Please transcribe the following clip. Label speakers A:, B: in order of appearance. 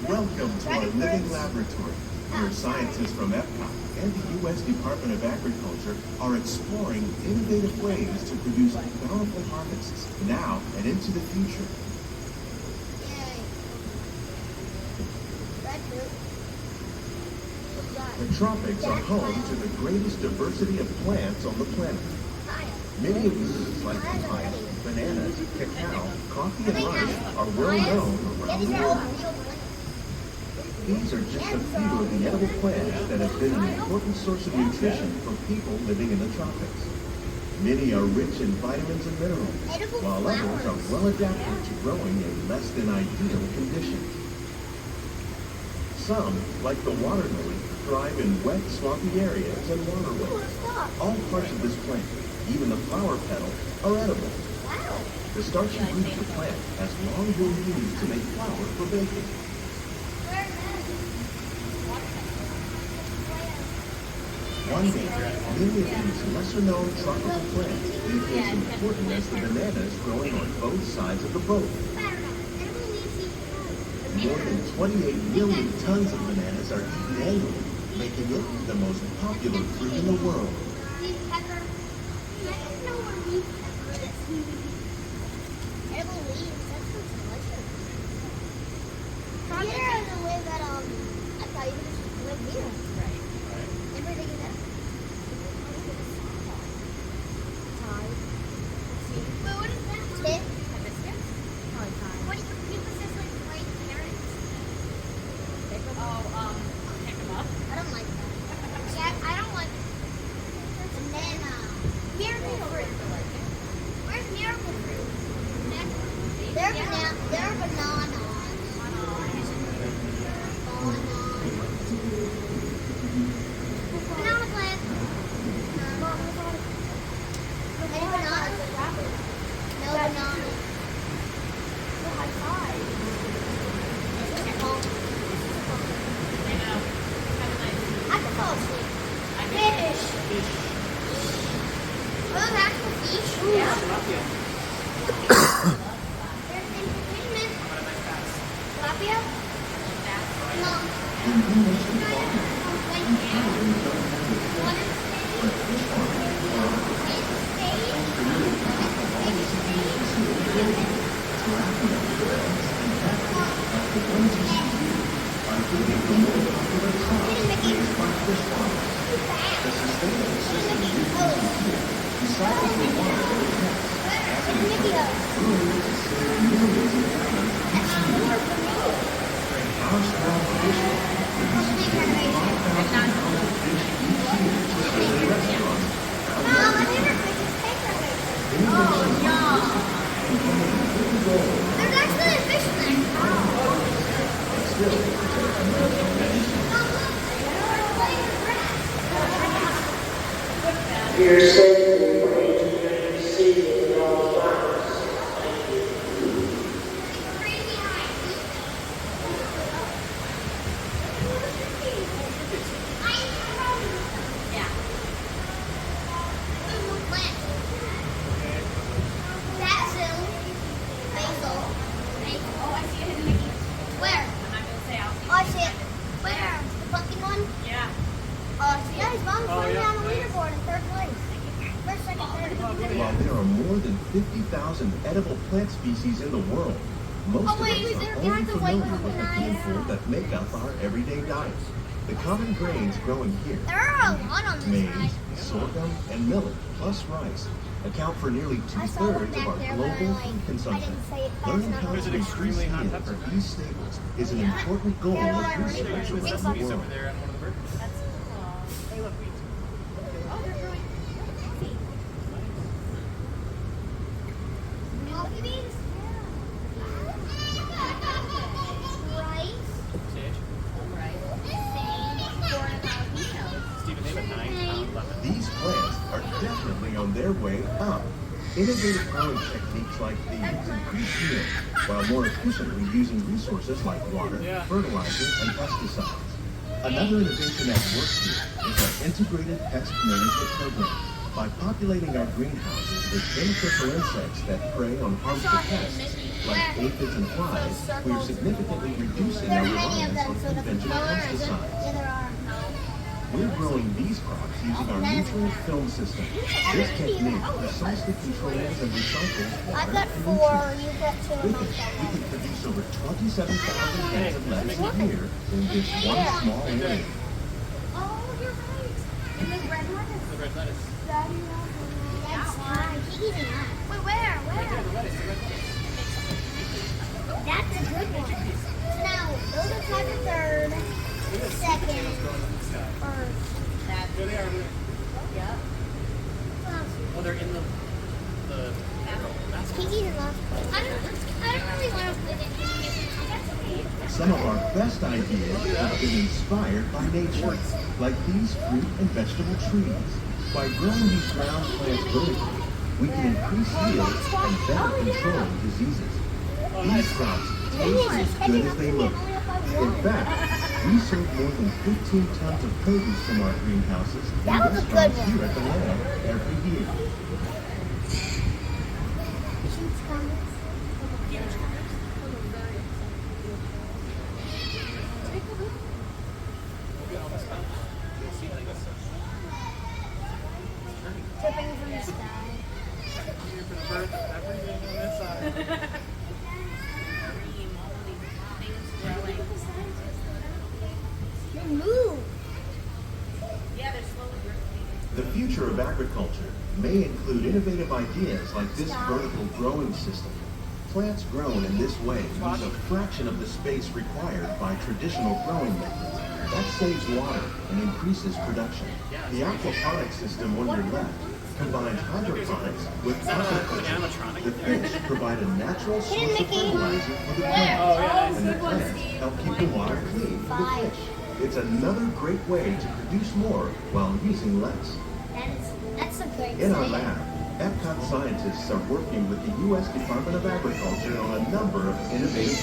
A: Welcome to our living laboratory, where scientists from Epcot and the U.S. Department of Agriculture are exploring innovative ways to produce bountiful harvests now and into the future. The tropics are home to the greatest diversity of plants on the planet. Many of these, like papaya, bananas, cacao, coffee, and rice, are well known around the world. These are just a few of the edible plants that have been an important source of nutrition for people living in the tropics. Many are rich in vitamins and minerals, while others are well adapted to growing in less than ideal conditions. Some, like the water lily, thrive in wet, swampy areas and waterways. All parts of this plant, even the flower petal, are edible. The starchy root of the plant has long been used to make flour for baking. One day, many of these lesser-known tropical plants will be as important as the bananas growing on both sides of the boat. More than 28 million tons of bananas are eaten annually, making it the most popular fruit in the world.
B: You're safe and free to receive it all flowers.
A: While there are more than 50,000 edible plant species in the world, most of us are only familiar with the handful that make up our everyday diet. The common grains growing here, maize, sorghum, and millet, plus rice, account for nearly two-thirds of our global food consumption. Learning how to increase yields of these staples is an important goal of research around the world. These plants are definitely on their way up. Innovative growing techniques like these increase yield, while more efficiently using resources like water, fertilizer, and pesticides. Another innovation at work here is our integrated pest management program. By populating our greenhouses with beneficial insects that prey on harmful pests, like aphids and flies, we are significantly reducing our reliance on conventional pesticides.
C: Yeah, there are.
A: We're growing these crops using our nutrient film system. This technique precisely controls and recycles water
C: I've got
A: and
C: 4,
A: nutrients.
C: you've got 2
A: With
C: and
A: it,
C: I've
A: we
C: got
A: can produce over 27,000 tons of lettuce a year in this one small area.
C: Oh, you're right. And the red lettuce.
D: The red lettuce.
C: Daddy loves it. That's fine. Keep eating that. Wait, where?
D: Right there, the lettuce, the red lettuce.
C: That's a good one. So now, those are type of third, second, first.
D: There they are.
C: Yep.
D: Oh, they're in the basket.
C: Keep eating last. I don't really want to put it in.
A: Some of our best ideas have been inspired by nature, like these fruit and vegetable trees. By growing these ground plants vertically, we can increase yields and better control diseases. These crops taste as good as they look. In fact, we serve more than 15 tons of produce from our greenhouses
C: That
A: and
C: was a good
A: restaurants
C: one.
A: here at the lab every year.
C: Dripping from the sky.
D: Here for the birds, everything on this side.
C: Move.
E: Yeah, they're slowly growing.
A: The future of agriculture may include innovative ideas like this vertical growing system. Plants grown in this way use a fraction of the space required by traditional growing methods. That saves water and increases production. The aquaponics system on your left combines hydroponics with aquaculture. The fish provide a natural source of fertilizer for the plants, and the plants help keep the water clean for the fish. It's another great way to produce more while using less.
C: That's a great
A: In our
C: saying.
A: lab, Epcot scientists are working with the U.S. Department of Agriculture on a number of innovative